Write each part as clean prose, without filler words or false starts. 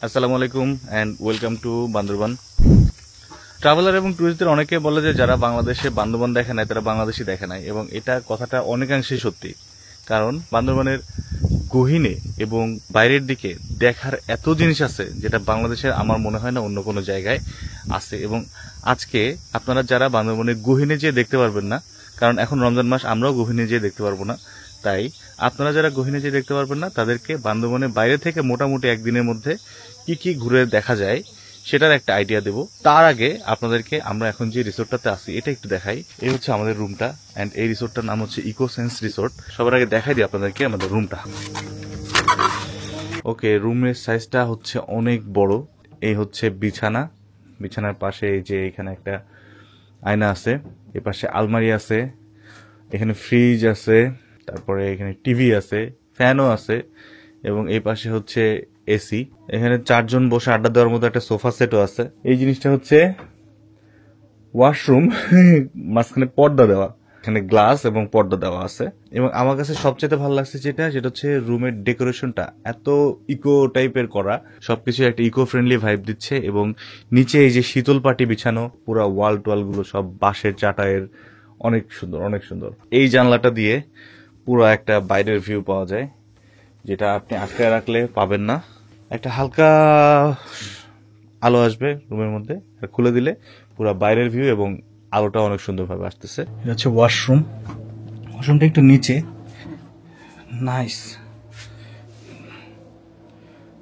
আসসালামু আলাইকুম and welcome to Bandarban. Traveller এবং টুরিস্টদের অনেকে বলে যে যারা বাংলাদেশে বান্দরবান দেখে নাই তারা বাংলাদেশি দেখে নাই, এবং এটা কথাটা অনেকাংশেই সত্যি। কারণ বান্দরবানের গহীনে এবং বাইরের দিকে দেখার এত জিনিস আছে যেটা বাংলাদেশের আমার মনে হয় না অন্য কোনো জায়গায় আছে। এবং আজকে আপনারা যারা বান্দরবানের গহীনে যেয়ে দেখতে পারবেন না, কারণ এখন রমজান মাস, আমরাও গহীনে যেয়ে দেখতে পারবো না, তাই আপনারা যারা গহীনে যেয়ে দেখতে পারবেন না তাদেরকে বান্দরবানের বাইরে থেকে মোটামুটি একদিনের মধ্যে কি কি ঘুরে দেখা যায় সেটার একটা আইডিয়া দেব। তার আগে আপনাদেরকে আমরা এখন যে রিসোর্টটাতে আছি এটা একটু দেখাই। এই হচ্ছে আমাদের রুমটা, এন্ড এই রিসোর্টটার নাম হচ্ছে ইকোসেন্স রিসোর্ট। সবার আগে দেখাই দিই আপনাদেরকে আমাদের রুমটা। ওকে, রুমের সাইজটা হচ্ছে অনেক বড়। এই হচ্ছে বিছানা, বিছানার পাশে এই যে এখানে একটা আয়না আছে, এ পাশে আলমারি আছে, এখানে ফ্রিজ আছে, তারপরে এখানে টিভি আছে, ফ্যানও আছে, এবং এই পাশে হচ্ছে এসি। এখানে 4 জন বসে আড্ডা দেওয়ার মতো একটা সোফা সেটও আছে। এই জিনিসটা হচ্ছে ওয়াশরুম, মাঝখানে পর্দা দেওয়া, এখানে গ্লাস এবং পর্দা দেওয়া আছে। এবং আমার কাছে সবচেয়ে ভালো লাগছে যেটা, সেটা হচ্ছে রুমের ডেকোরেশনটা এত ইকো টাইপের করা, সবকিছু একটা ইকো ফ্রেন্ডলি ভাইব দিচ্ছে। এবং নিচে এই যে শীতল পাটি বিছানো, পুরো ওয়াল টোয়াল গুলো সব বাঁশের চাটায়ের, অনেক সুন্দর অনেক সুন্দর। এই জানলাটা দিয়ে পুরো একটা বাইরের ভিউ পাওয়া যায়, যেটা আপনি আটকায় রাখলে পাবেন না। একটা হালকা আলো আসবে রুমের মধ্যে, খুলে দিলে পুরো বাইরের ভিউ এবং আলোটা অনেক সুন্দরভাবে আসতেছে। এটা হচ্ছে ওয়াশরুম, ওয়াশরুমটা একটু নিচে, নাইস,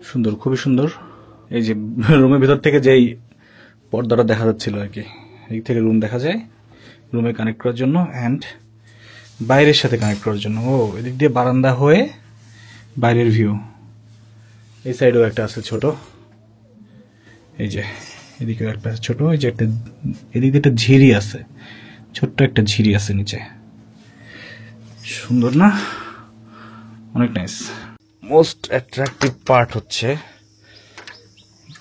সুন্দর, খুবই সুন্দর। এই যে রুমের ভিতর থেকে যেই পর্দাটা দেখা যাচ্ছিল আর কি, এই থেকে রুম দেখা যায়, রুমে কানেক্ট করার জন্য অ্যান্ড বাইরের সাথে কানেক্ট করার জন্য। ও, এদিক দিয়ে বারান্দা হয়ে বাইরের ভিউ। এই সাইডেও একটা আছে ছোট, এই যে এদিকেও একটা ছোট, এই যে একটা এদিক দিয়ে একটা ঝিরি আছে, ছোট্ট একটা ঝিরি আছে নিচে। সুন্দর না? অনেক নাইস। মোস্ট অ্যাট্রাকটিভ পার্ট হচ্ছে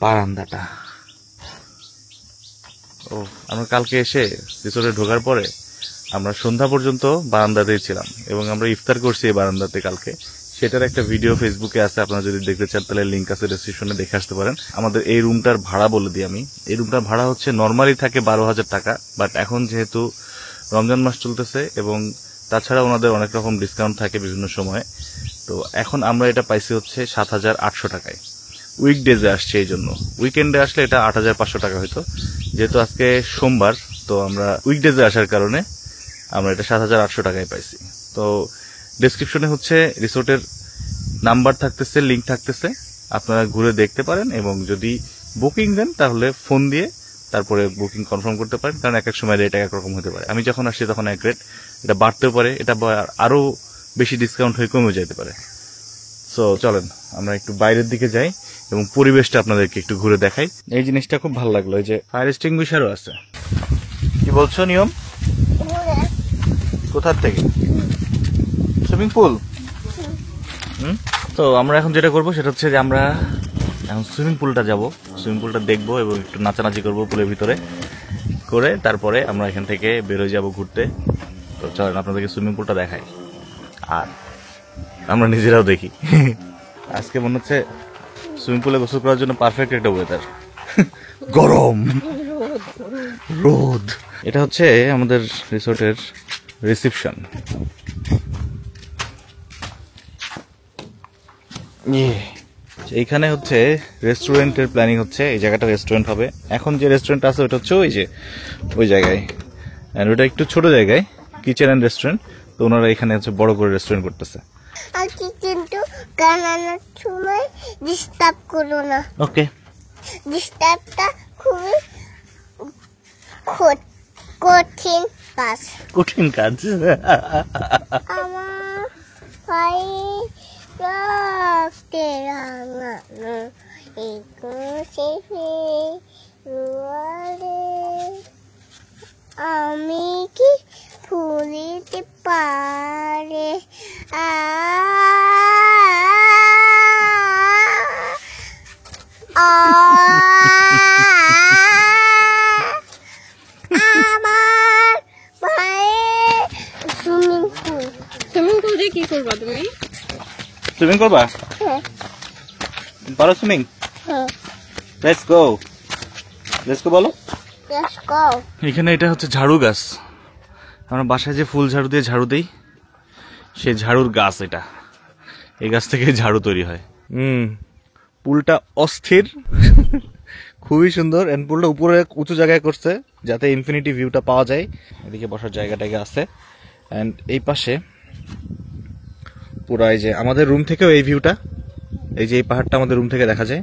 বারান্দাটা। ও, আমরা কালকে এসে রিসোর্টে ঢোকার পরে আমরা সন্ধ্যা পর্যন্ত বারান্দাতেই ছিলাম, এবং আমরা ইফতার করছি এই বারান্দাতে কালকে। সেটার একটা ভিডিও ফেসবুকে আছে, আপনারা যদি দেখতে চান তাহলে লিঙ্ক আছে ডেসক্রিপশনে, দেখে আসতে পারেন। আমাদের এই রুমটার ভাড়া বলে দিই আমি। এই রুমটার ভাড়া হচ্ছে নর্মালি থাকে 12,000 টাকা, বাট এখন যেহেতু রমজান মাস চলতেছে এবং তাছাড়া ওনাদের অনেক রকম ডিসকাউন্ট থাকে বিভিন্ন সময়ে, তো এখন আমরা এটা পাইছি হচ্ছে 7,800 টাকায়। উইকডেজে আসছে, এই জন্য উইকেন্ডে আসলে এটা 8,500 টাকা হইতো। যেহেতু আজকে সোমবার, তো আমরা উইকডেজে আসার কারণে আমরা এটা 7,800 টাকায় পাইছি। তো ডেসক্রিপশনে হচ্ছে রিসোর্টের নাম্বার থাকতেছে, লিঙ্ক থাকতেছে, আপনারা ঘুরে দেখতে পারেন। এবং যদি বুকিং দেন তাহলে ফোন দিয়ে তারপরে বুকিং কনফার্ম করতে পারেন, কারণ এক এক সময় রেট এক রকম হতে পারে। আমি যখন আসছি তখন এক রেট, এটা বাড়তেও পারে, এটা আরো বেশি ডিসকাউন্ট হয়ে কমে যেতে পারে। সো চলেন আমরা একটু বাইরের দিকে যাই এবং পরিবেশটা আপনাদেরকে একটু ঘুরে দেখাই। এই জিনিসটা খুব ভালো লাগলো, এই যে ফায়ার এক্সটিংগুইশারও আছে। কি বলছো নিয়ম? কোথার থেকে? Swimming pool. তো আমরা এখন যেটা করবো সেটা হচ্ছে যে আমরা এখন সুইমিং পুলটা যাব, সুইমিং পুলটা দেখবো এবং একটু নাচানাচি করবো পুলের ভিতরে করে, তারপরে আমরা এখান থেকে বেরোয় যাব ঘুরতে। তো চলেন আপনাদেরকে সুইমিং পুলটা দেখাই আর আমরা নিজেরাও দেখি। আজকে মনে হচ্ছে সুইমিং পুলে গোসল করার জন্য পারফেক্ট একটা ওয়েদার। গরম, রোদ। এটা হচ্ছে আমাদের রিসোর্টের রিসেপশন। এইখানে হচ্ছে রেস্টুরেন্টের প্ল্যানিং হচ্ছে, এই জায়গাটা রেস্টুরেন্ট হবে। এখন যে রেস্টুরেন্ট আছে ওটা হচ্ছে ওই যে ওই জায়গায়, ওটা একটু ছোট জায়গায়, কিচেন অ্যান্ড রেস্টুরেন্ট। তো ওনারা এখানে হচ্ছে বড় করে রেস্টুরেন্ট করতেছে। কিন্তু গানানোর সময় ডিস্টার্ব করো না। ওকে, ডিস্টার্বটা খুবই কঠিন কাজ। কঠিন কাজ। আমার পায়ে রাখতে রাঙানো আমি কি ফুলিতে পারে আমার পায়ে সুইমিং পুল। সুইমিং পুল দিয়ে কি করবা তুমি? সুইমিং করবা? হ্যাঁ। পারো সুইমিং? হ্যাঁ। লেটস গো বলো। Let's go. এখানে এটা হচ্ছে ঝাড়ু গাছ। আমরা বাসায় যে ফুল ঝাড়ু দিয়ে ঝাড়ু দিই, সেই ঝাড়ুর গাছ এটা। এই গাছ থেকে ঝাড়ু তৈরি হয়। পুলটা অস্থির, খুবই সুন্দর। এন্ড পুলটা উপরে উঁচু জায়গায় করছে যাতে ইনফিনিটি ভিউটা পাওয়া যায়। এদিকে বসার জায়গাটাকে আছে। এন্ড এই পাশে পুরো এই যে আমাদের রুম থেকেও এই ভিউটা, এই যে এই পাহাড়টা আমাদের রুম থেকে দেখা যায়।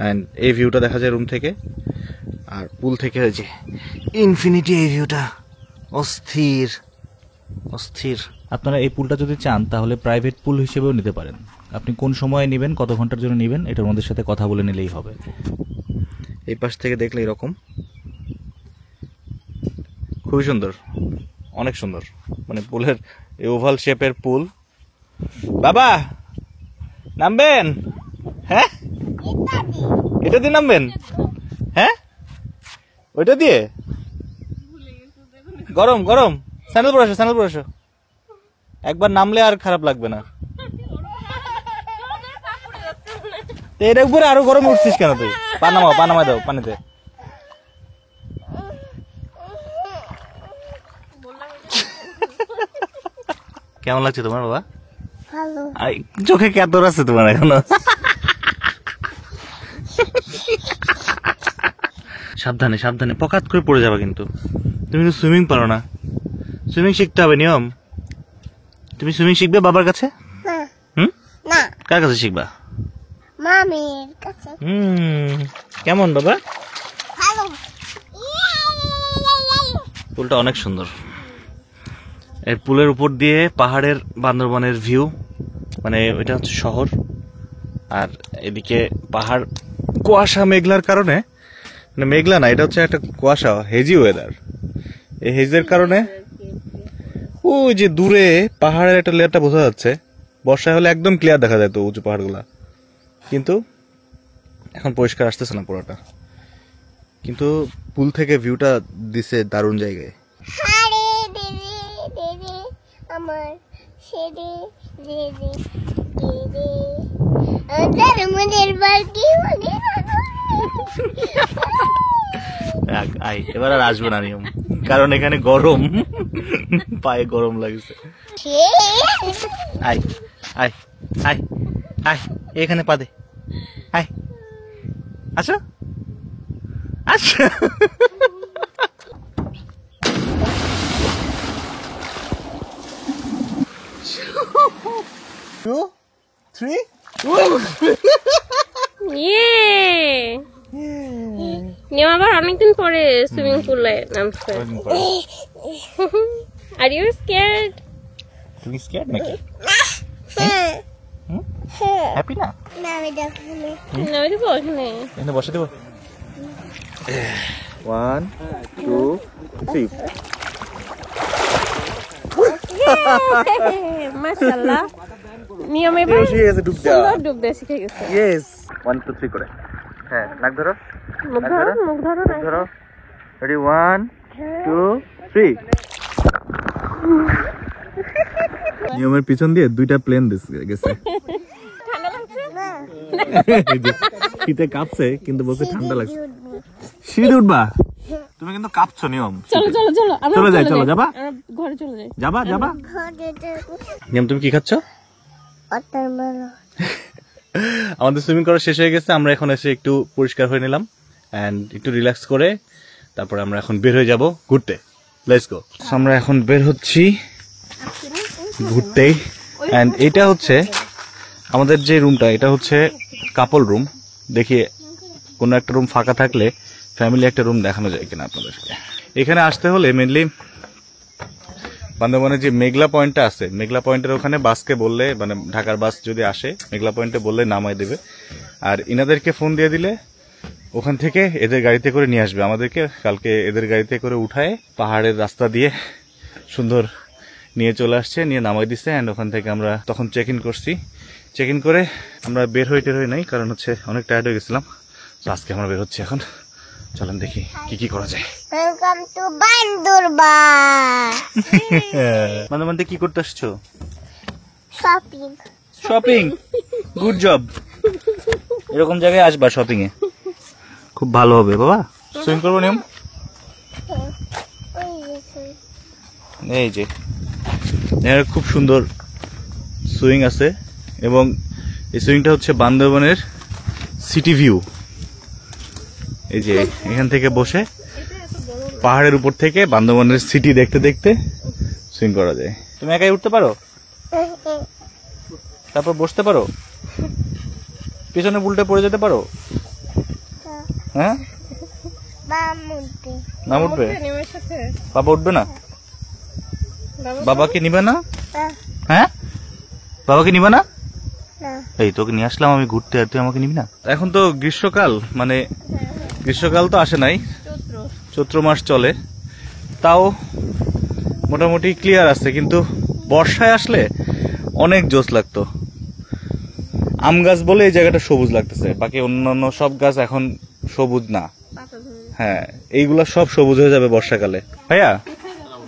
এন্ড এই ভিউটা দেখা যায় রুম থেকে। আর পুল থেকে ওই যে ইনফিনিটি এই ভিউটা, অস্থির অস্থির। আপনারা এই পুলটা যদি চান তাহলে প্রাইভেট পুল হিসেবেও নিতে পারেন। আপনি কোন সময়ে নেবেন, কত ঘন্টার জন্য নেবেন, এটার ওনাদের সাথে কথা বলে নিলেই হবে। এই পাশ থেকে দেখলে এরকম খুবই সুন্দর, অনেক সুন্দর। মানে পুলের এই ওভাল শেপের পুল। বাবা নামবেন? হ্যাঁ, এটা দিয়ে নামবেন? হ্যাঁ, ওইটা দিয়ে? গরম গরম, স্যান্ডেল পরে আসো, স্যান্ডেল পরে আসো। একবার নামলে আর খারাপ লাগবে না। এর উপরে আরো গরম উঠছিস কেন তুই? পানামা দাও পানিতে। কেমন লাগছে তোমার বাবা? ভালো। চোখে কেতর আছে তোমার এখনো। সাবধানে সাবধানে, পকাত করে পড়ে যাবে কিন্তু। তুমি তো সুইমিং পারো না, সুইমিং শিখতে হবে নিয়ম। তুমি সুইমিং শিখবে বাবার কাছে? না। হুম, না, কার কাছে শিখবা? মামির কাছে। কেমন বাবা? ভালো। পুলটা অনেক সুন্দর। এর পুলের উপর দিয়ে পাহাড়ের বান্দরবনের ভিউ, মানে এটা হচ্ছে শহর। আর এদিকে পাহাড়, কুয়াশা মেঘলার কারণে, মানে মেঘলা না, এটা হচ্ছে একটা কুয়াশা, হেজি ওয়েদার। এই হেজের কারণে ওই যে দূরে পাহাড়ের একটা লেয়ারটা বোঝা যাচ্ছে। বর্ষা হলে একদম ক্লিয়ার দেখা যায় তো উঁচু পাহাড়গুলা, কিন্তু এখন পরিষ্কার আসতেছে না পুরোটা। কিন্তু পুল থেকে ভিউটা দিছে দারুণ জায়গায়। আরে দিদি দিদি আমার সেরে দিদি দিদি আমাদের মনের বাড়ি মনে আই এবার আর আসবে না নিয়ম, কারণ এখানে গরম, পায়ে গরম লাগছে। আই আই আই আই এখানে পা দে, আই আচ্ছা আচ্ছা। 2, 3 ইয়ে নিয়ম আবার অনেকদিন পরে সুইমিং পুলে নামছে। Are you scared? তুমি স্কেয়ার্ড নাকি? হ্যাপি না? নামে দেখো নামে দেবো ওখানে? এখানে বসে দেবো। 1, 2, 3 মাশাআল্লাহ, নিয়ম এবার সুন্দর ডুব দিয়ে শিখে গেছে। ইয়েস 1, 2, 3 করে। হ্যাঁ, নাক ধরো, মুখ ধরো, মুখ ধরো না। ধরো। রেডি 1, 2, 3। নিয়মের পিছন দিয়ে দুইটা প্লেন গেছে। ঠান্ডা লাগছে না? শীতে কাঁপছে কিন্তু বলছে ঠান্ডা লাগছে। শীত উঠবা? তুমি কিন্তু কাঁপছো নিয়ম। চলো চলো চলো, আমরা চলে যাই, চলো যাবা? আমরা ঘরে চলে যাই। যাবা? ঘরে নিয়ম তুমি কি খাচ্ছ? ওয়াটারমেলন। আমাদের সুইমিং করা শেষ হয়ে গেছে। আমরা এখন এসে একটু পরিষ্কার হয়ে নিলাম এন্ড একটু রিল্যাক্স করে তারপরে আমরা এখন বের হয়ে যাব ঘুরতে। Let's go. আমরা এখন বের হচ্ছি ঘুরতে। এন্ড এটা হচ্ছে আমাদের যে রুমটা, এটা হচ্ছে কাপল রুম। দেখি কোনো একটা রুম ফাঁকা থাকলে ফ্যামিলি একটা রুম দেখানো যায় কিনা আপনাদেরকে। এখানে আসতে হলে মেনলি বান্দরবনের যে মেঘলা পয়েন্টটা আছে, মেঘলা পয়েন্টের ওখানে বাসকে বললে, মানে ঢাকার বাস যদি আসে মেঘলা পয়েন্টে বললে নামাই দেবে। আর ইনাদেরকে ফোন দিয়ে দিলে ওখান থেকে এদের গাড়িতে করে নিয়ে আসবে আমাদেরকে। কালকে এদের গাড়িতে করে উঠায় পাহাড়ের রাস্তা দিয়ে সুন্দর নিয়ে চলে আসছে, নিয়ে নামাই দিচ্ছে। অ্যান্ড ওখান থেকে আমরা তখন চেক ইন করছি। চেক ইন করে আমরা বের হইতে নাই, কারণ হচ্ছে অনেক টায়ার্ড হয়ে গেছিলাম। তো আজকে আমরা বের হচ্ছি এখন। চলেন দেখি কি কি করা যায়। Welcome to Bandarban. বান্দরবানতে কি করতে আসছো? শপিং। Shopping, good job. এরকম জায়গায় আসবা শপিং এ। খুব ভালো হবে বাবা। সুইং করবো নিয়ম, এই যে এর খুব সুন্দর সুইং আছে এবং এই সুইংটা হচ্ছে বান্দরবনের সিটি ভিউ। এই যে এখান থেকে বসে পাহাড়ের উপর থেকে বান্দরবনের সিটি দেখতে দেখতে সুইং করা যায়। তুমি একাই উঠতে পারো, তারপর বসতে পারো, পিছনে উল্টে পড়ে যেতে পারো। হ্যাঁ না উঠবে, বাবা উঠবে না, বাবাকে নিবে না? হ্যাঁ বাবাকে নিবে না? এই তোকে নিয়ে আসলাম আমি ঘুরতে, আর তুই আমাকে নিবি না? এখন তো গ্রীষ্মকাল, মানে গ্রীষ্মকাল তো আসে নাই, চৈত্র মাস চলে, তাও মোটামুটি ক্লিয়ার আছে, কিন্তু বর্ষায় আসলে অনেক জোশ লাগতো। আম গাছ বলে এই জায়গাটা সবুজ লাগতেছে, বাকি অন্যান্য সব গাছ এখন সবুজ না। হ্যাঁ এইগুলা সব সবুজ হয়ে যাবে বর্ষাকালে। ভাইয়া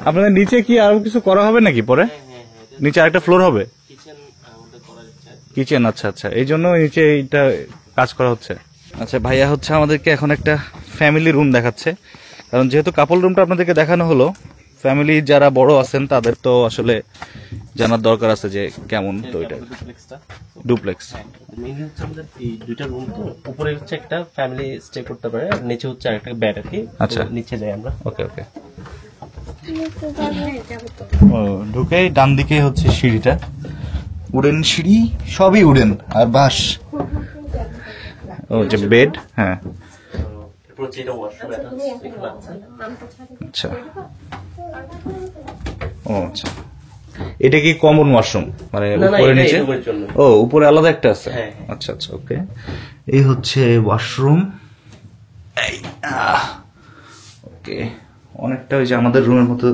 আপনাদের নিচে কি আরো কিছু করা হবে নাকি পরে? নিচে আরেকটা ফ্লোর হবে কিচেন? আচ্ছা আচ্ছা, এই জন্য নিচে এইটা কাজ করা হচ্ছে। আচ্ছা ভাইয়া হচ্ছে আমাদেরকে এখন একটা ফ্যামিলি রুম দেখাচ্ছে, কারণ যেহেতু কাপল রুমটা আপনাদেরকে দেখানো হলো, ফ্যামিলি যারা বড় আছেন তাদের তো আসলে জানার দরকার আছে যে কেমন। তো এটা ডুপ্লেক্স, মেইনলি হচ্ছে আমাদের এই দুইটা রুম, তো উপরে হচ্ছে একটা ফ্যামিলি স্টে করতে পারে, আর নিচে হচ্ছে আরেকটা বেড আর কি। আচ্ছা নিচে যাই আমরা। ওকে ওকে। ও ঢুকে ডান দিকে হচ্ছে সিঁড়িটা, উডেন সিঁড়ি, সবই উডেন আর বাঁশ। ও যে বেড, হ্যাঁ এরপর হচ্ছে এটা ওয়াশরুম, এটা হচ্ছে এখানে আছে। আচ্ছা ও আচ্ছা, এটা কি কমন ওয়াশরুম মানে না, না, উপরে এটা নিচে? এই রুমের জন্য। ও উপরে আলাদা একটা আছে। হ্যাঁ। আচ্ছা আচ্ছা ওকে। এই হচ্ছে ওয়াশরুম। ওকে, অনেকটা ওই যে আমাদের রুমের মতো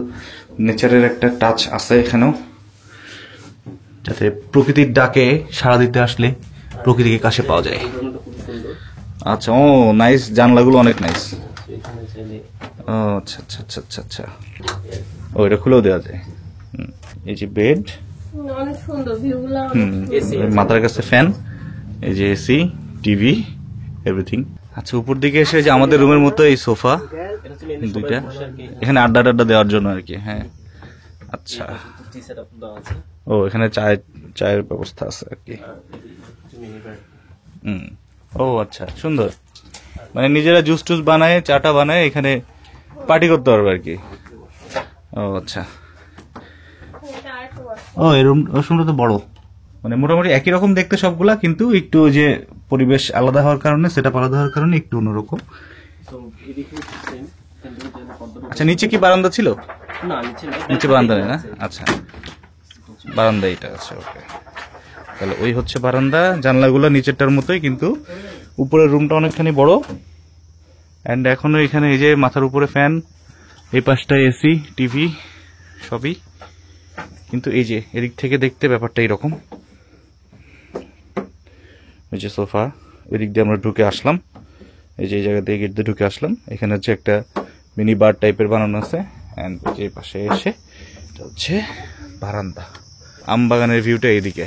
নেচারের একটা টাচ আছে এখানেও, যাতে প্রকৃতির ডাকে সাড়া দিতে আসলে প্রকৃতিকে কাছে পাওয়া যায়। এই রুমটা খুব সুন্দর। আচ্ছা ও নাইস, জানলাগুলো অনেক নাইস। এখানে চাইলে ও আচ্ছা আচ্ছা আচ্ছা আচ্ছা আচ্ছা, ও এটা খুলেও দেওয়া যায়। এই যে বেড, অনেক সুন্দর ভিউগুলো। মাথার কাছে ফ্যান, এই যে এসি, টিভি, এভরিথিং। আচ্ছা উপর দিকে এসে যে আমাদের রুমের মতো এই সোফা এটা হচ্ছে মেইনলি দুইটা, বসে আর কি। এখানে আড্ডা টাড্ডা দেওয়ার জন্য আর কি। হ্যাঁ আচ্ছা, টি সেটআপ দেওয়া আছে। ও এখানে চায়ের ব্যবস্থা আছে আর কি। Mini bed. ও আচ্ছা সুন্দর, মানে নিজেরা জুস টুস বানায়, চাটা বানায়, এখানে পার্টি করতে পারবে আর কি। ও আচ্ছা, ও এই রুমটা তো বড়, মানে মোটামুটি একই রকম দেখতে সবগুলা, কিন্তু একটু ওই যে পরিবেশ আলাদা হওয়ার কারণে, সেটা আলাদা হওয়ার কারণে একটু অন্যরকম। তো এদিকে সেম, আচ্ছা নিচে কি বারান্দা ছিল? না নিচে না, নিচে বারান্দা নেই না? আচ্ছা বারান্দা এটা আছে, ওকে। তাহলে ওই হচ্ছে বারান্দা, জানলাগুলো নিচেরটার মতোই, কিন্তু উপরের রুমটা অনেকখানি বড়। অ্যান্ড এখনো এখানে এই যে মাথার উপরে ফ্যান, এই পাশটায় এসি, টিভি সবই, কিন্তু এই যে এদিক থেকে দেখতে ব্যাপারটা এইরকম। এই যে সোফা, ওই দিক দিয়ে আমরা ঢুকে আসলাম, এই যে এই জায়গা দিয়ে গেট দিয়ে ঢুকে আসলাম। এখানে হচ্ছে একটা মিনি বার টাইপের বানানো আছে, অ্যান্ড যে পাশে এসে এটা হচ্ছে বারান্দা। আম বাগানের ভিউটা এইদিকে।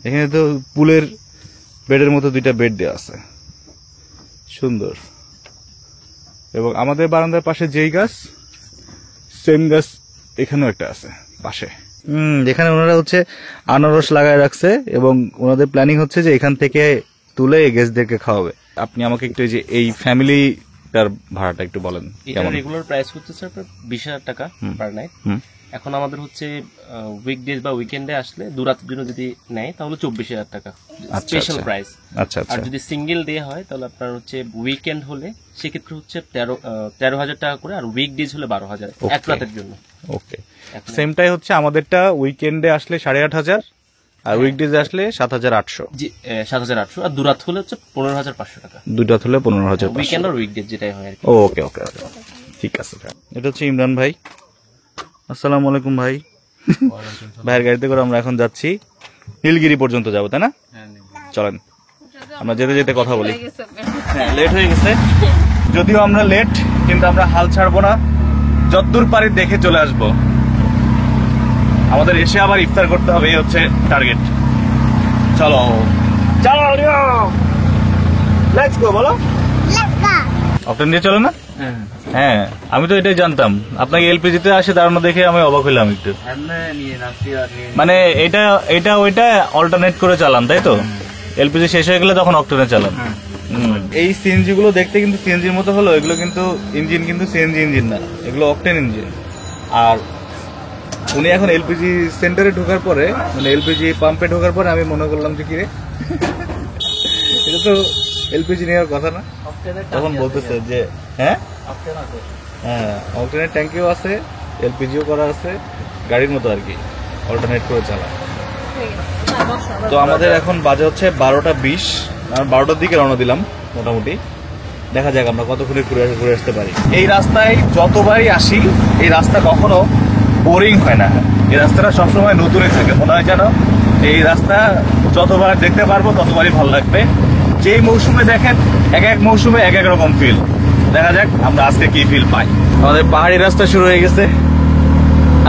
এখানে তো পুলের বেডের মতো দুইটা বেড দেওয়া আছে, সুন্দর। এবং আমাদের বারান্দার পাশে যেই গাছ, সেম গাছ এখানেও একটা আছে পাশে। এখানে ওনারা হচ্ছে আনারস লাগায় রাখছে, এবং ওনাদের প্ল্যানিং হচ্ছে যে এখান থেকে তুলে গেস্টদেরকে খাওয়াবে। আপনি আমাকে একটু এই ফ্যামিলিটার ভাড়াটা একটু বলেন এটা কেমন? রেগুলার প্রাইস হচ্ছে স্যার 20,000 টাকা পার নাইট। এখন আমাদের হচ্ছে উইকডেজ বা উইকেন্ডে আসলে দুরাতের জন্য যদি নেয় তাহলে 24,000 টাকা স্পেশাল আচ্ছা। প্রাইস। আচ্ছা আর আচ্ছা যদি সিঙ্গেল ডে হয় তাহলে আপনার হচ্ছে উইকেন্ড হলে সেক্ষেত্রে হচ্ছে 13,000 টাকা করে, আর উইকডেজ হলে 12,000 এক Okay. রাতের জন্য। ওকে, সেমটাই হচ্ছে আমাদেরটা। উইকেন্ডে আসলে 8,500, আর উইকডেজে আসলে 7,800। জি 7,800, আর দুরাত হলে হচ্ছে 15,500 টাকা। দুইটা হলে 15,500। উইকেন্ড আর উইকডেজ যেটাই হয় আর কি। ওকে ওকে ওকে, ঠিক আছে। এটা হচ্ছে ইমরান ভাই। আসসালামু আলাইকুম ভাই। ভাইয়ের গাড়িতে করে আমরা এখন যাচ্ছি নীলগিরি পর্যন্ত যাবো, তাই না? চলেন আমরা যেতে যেতে কথা বলি। হ্যাঁ লেট হয়ে গেছে, যদিও আমরা লেট, কিন্তু আমরা হাল ছাড়বো না, যতদূর পারি দেখে চলে আসবো। আমাদের এসে আবার ইফতার করতে হবে, এই হচ্ছে টার্গেট। চলো চলো। লেটস গো বলো। Let's go. অকটেন দিয়ে চলে না? হ্যাঁ, আমি তো এটাই জানতাম। আপনাকে এলপিজিতে আসে দাঁড়ানো দেখে আমি অবাক হইলাম একটু। মানে এটা ওইটা অল্টারনেট করে চালান, তাই তো? এলপিজি শেষ হয়ে গেলে তখন অকটেনে চালান। এই সিএনজি গুলো দেখতে কিন্তু সিএনজির মতো হলো, এগুলো কিন্তু ইঞ্জিন কিন্তু সিএনজি ইঞ্জিন না, এগুলো অকটেন ইঞ্জিন। আর উনি এখন এলপিজি সেন্টারে ঢোকার পরে, মানে এলপিজি পাম্পে ঢোকার পরে আমি মনে করলাম যে কিরে এটা তো এলপিজি নেওয়ার কথা না। তখন বলতেছে যে হ্যাঁ হ্যাঁ অকটেনের ট্যাঙ্কিও আছে, এলপিজিও করা আছে, গাড়ির মতো আর কি, অল্টারনেট করে চালা। তো আমাদের এখন বাজে হচ্ছে 12:20, 12টার দিকে রওনা দিলাম মোটামুটি। দেখা যাক আমরা কতক্ষণে ঘুরে আসতে পারি। এই রাস্তায় যতবারই আসি এই রাস্তা কখনো বোরিং হয় না, এই রাস্তাটা সবসময় নতুনই থাকে। মনে হয় যেন এই রাস্তা যতবার দেখতে পারবো ততবারই ভালো লাগবে। যেই মৌসুমে দেখেন এক এক মৌসুমে এক এক রকম ফিল। দেখা যাক আমরা আজকে কি ফিল পাই। আমাদের পাহাড়ি রাস্তা শুরু হয়ে গেছে,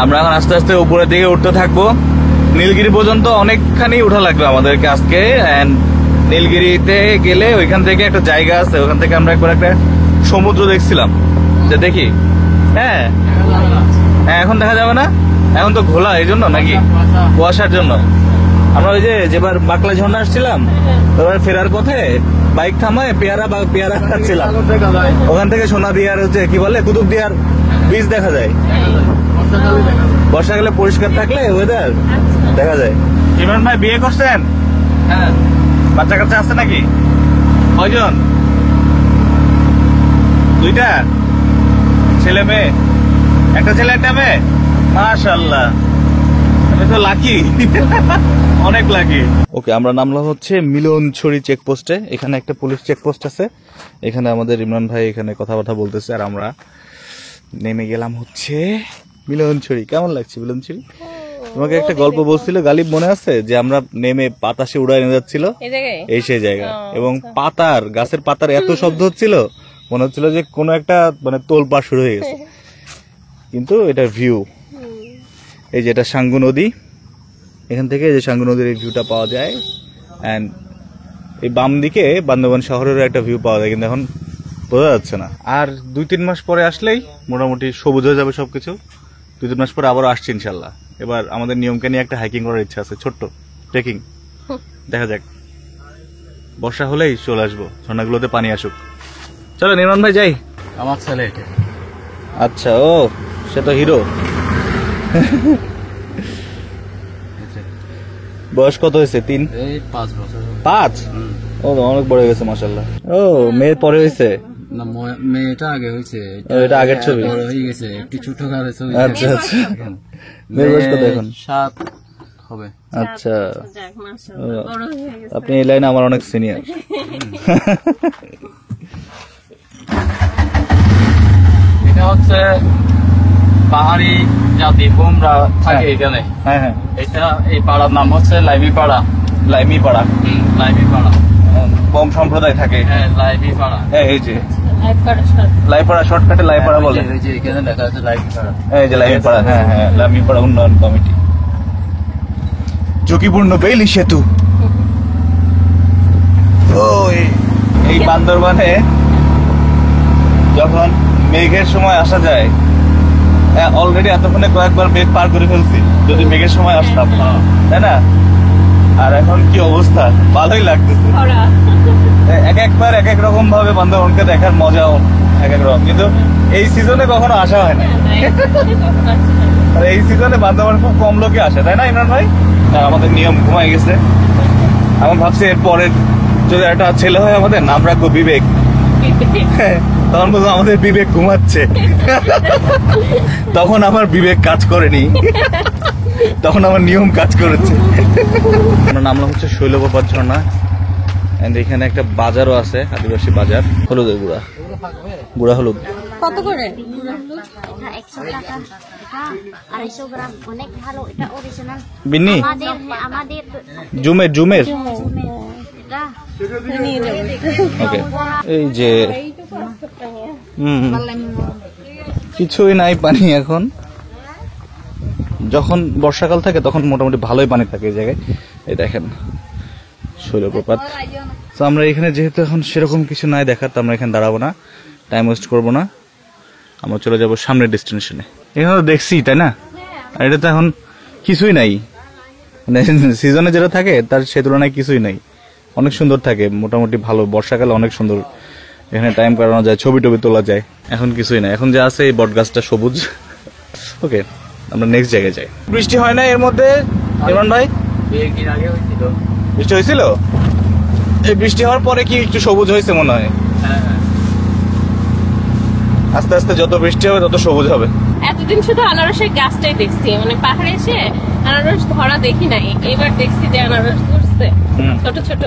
আমরা এখন আস্তে আস্তে উপরের দিকে উঠতে থাকবো। নীলগিরি পর্যন্ত অনেকখানি উঠা লাগবে আমাদেরকে আজকে। এন্ড নীলগিরিতে গেলে ওইখান থেকে একটা জায়গা আছে, ওখান থেকে আমরা একবার একটা সমুদ্র দেখছিলাম, যে দেখি। হ্যাঁ হ্যাঁ, এখন দেখা যাবে না, এখন তো ঘোলা, এই জন্য নাকি কুয়াশার জন্য। আমরা ওই যে যেবার বাকলা ঝর্ণা আসছিলাম, এবার ফেরার পথে বাইক থামায় পেয়ারা খাচ্ছিলাম, ওখান থেকে সোনা দিয়ার হচ্ছে কি বলে কুতুব দিয়ার বীজ দেখা যায়। বর্ষাকালে পরিষ্কার থাকলে ওয়েদার দেখা যায়। ইমরান ভাই বিয়ে করছেন? হ্যাঁ। বাচ্চা কাচ্চা আছে নাকি? কয়জন? 2টা ছেলে মেয়ে, একটা ছেলে একটা মেয়ে। মাশাআল্লাহ, আমি তো লাকি, অনেক লাকি। ওকে, আমরা নামলাম হচ্ছে মিলনছড়ি চেকপোস্টে। এখানে একটা পুলিশ চেকপোস্ট আছে, এখানে আমাদের ইমরান ভাই এখানে কথাবার্তা বলতেছে, আর আমরা নেমে গেলাম হচ্ছে মিলনছড়ি। কেমন লাগছে মিলনছড়ি? তোমাকে একটা গল্প বলছিল গালিব, মনে আছে? যে আমরা নেমে বাতাসে উড়ায় নিয়ে যাচ্ছিল এই সেই জায়গা, এবং গাছের পাতার এত শব্দ হচ্ছিল মনে হচ্ছিল যে কোনো একটা মানে তোলপাড় শুরু হয়ে গেছে। কিন্তু এটা ভিউ, এই যে এটা সাঙ্গু নদী, এখান থেকে যে সাঙ্গু নদীর এই ভিউটা পাওয়া যায়। অ্যান্ড এই বাম দিকে বান্দরবান শহরেরও একটা ভিউ পাওয়া যায়, কিন্তু এখন বোঝা যাচ্ছে না। আর 2-3 মাস পরে আসলেই মোটামুটি সবুজ হয়ে যাবে সবকিছু। 2-3 মাস পরে আবারও আসছি ইনশাল্লাহ। এবার আমাদের নিয়মকে নিয়ে একটা হাইকিং করার ইচ্ছা আছে, ছোট্ট ট্রেকিং। দেখা যাক, বর্ষা হলেই চলে আসবো, ঝর্ণাগুলোতে পানি আসুক। চলো নির্মাণ ভাই যাই। আমার ছেলে এটা। আচ্ছা, ও সে তো হিরো। বয়স কত হয়েছে? 3? এই 5 বছর। 5? ও অনেক বড় হয়ে গেছে মাশাআল্লাহ। ও মেয়ের পরে হয়েছে না, মেয়েটা আগে হয়েছে। এটা আগের ছবি। বড় হয়ে গেছে, একটু ছোট কালে ছবি। আচ্ছা আচ্ছা, মেয়ের বয়স কত এখন? 7 হবে। আচ্ছা, আপনি এই লাইনে আমার অনেক সিনিয়র। এটা হচ্ছে পাহাড়ি জাতি বোমরা থাকে এখানে। হ্যাঁ হ্যাঁ, এটা এই পাড়ার নাম হচ্ছে লাইমি পাড়া। লাইমি পাড়া। লাইমি পাড়া, বোম সম্প্রদায় থাকে। হ্যাঁ লাইমি পাড়া। এই যে লাইপাড়া, শর্টকাটে লাইপাড়া বলে। এই যে এখানে লেখা আছে লাইমি পাড়া। এই যে লাইমি পাড়া, হ্যাঁ হ্যাঁ, লাইমি পাড়া উন্নয়ন কমিটি। ঝুঁকিপূর্ণ বেইলি সেতু। ও এই বান্দরবানে যখন মেঘের সময় আসা যায়, অলরেডি এতক্ষণে কয়েকবার মেঘ পার করে ফেলছি যদি মেঘের সময় আসতাম, তাই না? আর এখন কি অবস্থা, ভালোই লাগতেছে। একবার এক এক রকম ভাবে বান্দরবানকে দেখার মজাও এক এক রকম, কিন্তু এই সিজনে কখনো আসা হয় না। আর এই সিজনে বান্দরবান খুব কম লোকে আসে, তাই না ইমরান ভাই? আমাদের নিয়ম ঘুমাই গেছে। আমি ভাবছি এরপরে যদি একটা ছেলে হয় আমাদের নাম রাখবো বিবেক। তখন বলবো আমাদের বিবেক ঘুমাচ্ছে। তখন আমার বিবেক কাজ করেনি, তখন আমার নিয়ম কাজ করেছে। আমার নামলাম হচ্ছে শৈলপ্রপাত ঝর্ণা। এন্ড এখানে একটা বাজারও আছে, আদিবাসী বাজার। হলুদের গুঁড়া হলুদ কত করে? এটা 100 টাকা, এটা 250 গ্রাম, অনেক ভালো, এটা অরিজিনাল বিন্নি আমাদের জুমের। এটা নিয়ে যাবো। ওকে, এই যে কিছুই নাই পানি এখন। যখন বর্ষাকাল থাকে তখন মোটামুটি ভালোই পানি থাকে এই জায়গায়। এই দেখেন শৈলপ্রপাত। তো আমরা এখানে যেহেতু এখন সেরকম কিছু নাই দেখার, তো আমরা এখানে দাঁড়াবো না, টাইম ওয়েস্ট করবো না, আমরা চলে যাবো সামনের ডেস্টিনেশনে। এখানে তো দেখছি, তাই না? আর এটা তো এখন কিছুই নাই, মানে সিজনে যেটা থাকে তার সে তুলনায় কিছুই নাই। অনেক সুন্দর থাকে, মোটামুটি ভালো, বর্ষাকালে অনেক সুন্দর এখানে টাইম কাটানো যায়, ছবি টবি তোলা যায়। এখন কিছুই নাই, এখন যা আছে এই বট গাছটা সবুজ। ওকে, আমরা নেক্সট জায়গায় যাই। বৃষ্টি হয় না এর মধ্যে ইমরান ভাই? একদিন আগে হয়েছিল। বৃষ্টি হয়েছিল? এই বৃষ্টি হওয়ার পরে কি একটু সবুজ হয়েছে মনে হয়? হ্যাঁ হ্যাঁ। আস্তে আস্তে যত বৃষ্টি হবে তত সবুজ হবে। এতদিন শুধু আনারসের গাছটাই দেখছি, মানে পাহাড়ে এসে আনারস ধরা দেখি নাই, এবার দেখছি যে আনারস ধরছে ছোট ছোট।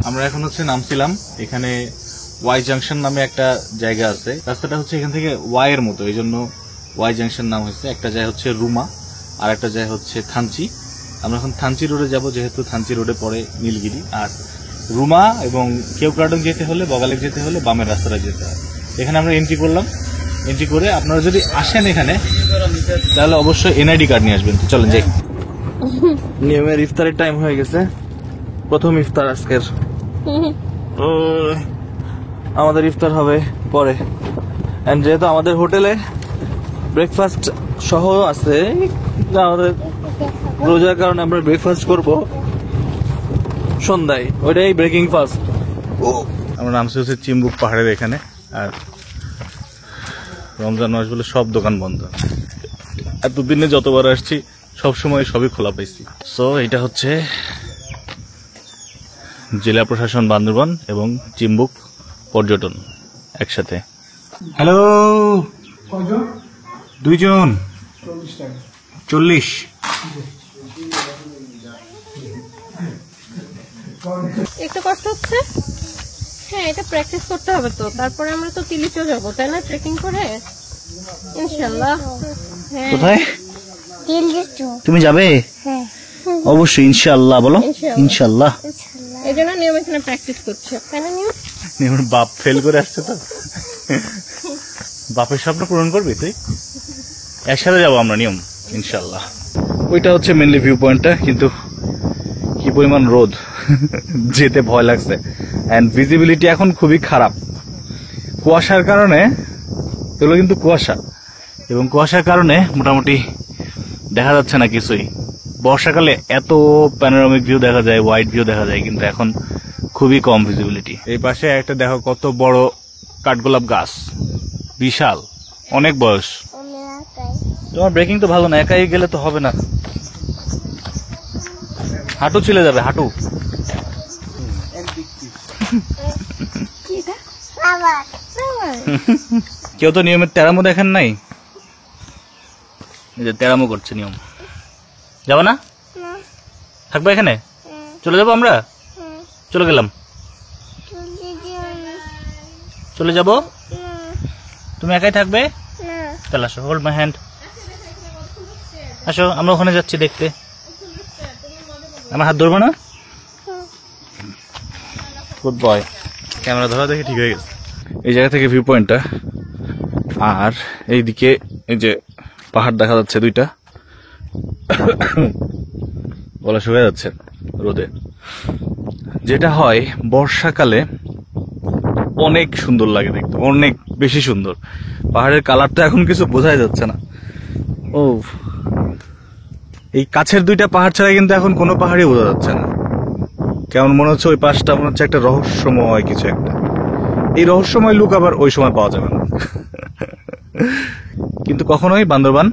আমরা এখন হচ্ছে নামছিলাম, এখানে ওয়াই জাংশন নামে একটা জায়গা আছে। রাস্তাটা হচ্ছে এখান থেকে ওয়াই এর মতো, এই জন্য ওয়াই জাংশন নাম হয়েছে। একটা জায়গা হচ্ছে রুমা আর একটা জায়গা হচ্ছে থানচি। আমরা এখন থানচি রোডে যাব, যেহেতু থানচি রোডে পড়ে নীলগিরি। আর রুমা এবং কেওক্রাডং যেতে হলে, বগালেক যেতে হলে বামের রাস্তাটা যেতে হয়। এখানে আমরা এন্ট্রি করলাম, এন্ট্রি করে আপনারা যদি আসেন এখানে তাহলে অবশ্যই এনআইডি কার্ড নিয়ে আসবেন। তো চলেন যাই। নিয়মের ইফতারের টাইম হয়ে গেছে, প্রথম ইফতার আজকের। আমাদের ইফতার হবে পরে, এন্ড যেহেতু আমাদের হোটেলে ব্রেকফাস্ট সহ আছে, আমাদের রোজার কারণে আমরা ব্রেকফাস্ট করব সন্ধ্যায়, ওইটাই ব্রেকিং ফাস্ট। আমরা নামছি হচ্ছে চিম্বুক পাহাড়ের এখানে। আর রমজান মাস বলে সব দোকান বন্ধ, এতদিনে যতবার আসছি সবসময় সবই খোলা পাইছি। সো এটা হচ্ছে জেলা প্রশাসন বান্দরবান এবং চিম্বুক পর্যটন একসাথে। হ্যালো, দুইজন 40। একটু কষ্ট হচ্ছে, হ্যাঁ এটা প্র্যাকটিস করতে হবে তো, তারপরে আমরা তো তিলিচও যাবো তাই না, ট্রেকিং করে ইনশাল্লাহ। হ্যাঁ কোথায় তুমি যাবে? অবশ্যই ইনশাআল্লাহ। বলো ইনশাআল্লাহ। এই জন্য নিয়ম এখানে প্র্যাকটিস করছে, তাই না? নিয়ম বাপ ফেল করে আসছে তো, বাপের স্বপ্ন পূরণ করবি তুই। একসাথে যাবো আমরা নিয়ম ইনশাআল্লাহ। ওইটা হচ্ছে মেনলি ভিউ পয়েন্টটা, কিন্তু কি পরিমাণ রোদ, যেতে ভয় লাগছে। এন্ড ভিজিবিলিটি এখন খুবই খারাপ কুয়াশার কারণে। এগুলো কিন্তু কুয়াশা, এবং কুয়াশার কারণে মোটামুটি দেখা যাচ্ছে না কিছুই। বর্ষাকালে এত প্যানোরামিক ভিউ দেখা যায়, ওয়াইড ভিউ দেখা যায়, কিন্তু এখন খুবই কম ভিজিবিলিটি। এই পাশে একটা দেখো কত বড় কাঠগোলাপ গাছ, বিশাল, অনেক বয়স। তোমার ব্রেকিং তো ভালো না, একাই গেলে তো হবে না, হাঁটু ছিলে যাবে, হাঁটু। কেউ তো নিয়মের তেরামো দেখেন নাই, এই যে তেরামো করছে নিয়ম। যাবো না? থাকবো এখানে? চলে যাবো আমরা? চলে গেলাম, চলে যাবো। তুমি একাই থাকবে? তাহলে আসো, হোল্ড মাই হ্যান্ড। আসো, আমরা ওখানে যাচ্ছি দেখতে। আমার হাত ধরবো না? Good boy. ক্যামেরা ধরা দেখে ঠিক হয়ে গেছে। এই জায়গা থেকে ভিউ পয়েন্টটা, আর এইদিকে এই যে পাহাড় দেখা যাচ্ছে দুইটা, গলা শুকিয়ে যাচ্ছে রোদে। যেটা হয় বর্ষাকালে অনেক সুন্দর লাগে দেখতে, অনেক বেশি সুন্দর। পাহাড়ের কালারটা এখন কিছু বোঝাই যাচ্ছে না। ও, এই কাছের দুইটা পাহাড় ছাড়া কিন্তু এখন কোনো পাহাড়ই বোঝা যাচ্ছে না। কেমন মনে হচ্ছে ওই পাশটা মনে হচ্ছে একটা রহস্যময় কিছু একটা। এই রহস্যময় লুক আবার ওই সময় পাওয়া যাবে না। কিন্তু কখনোই বান্দরবান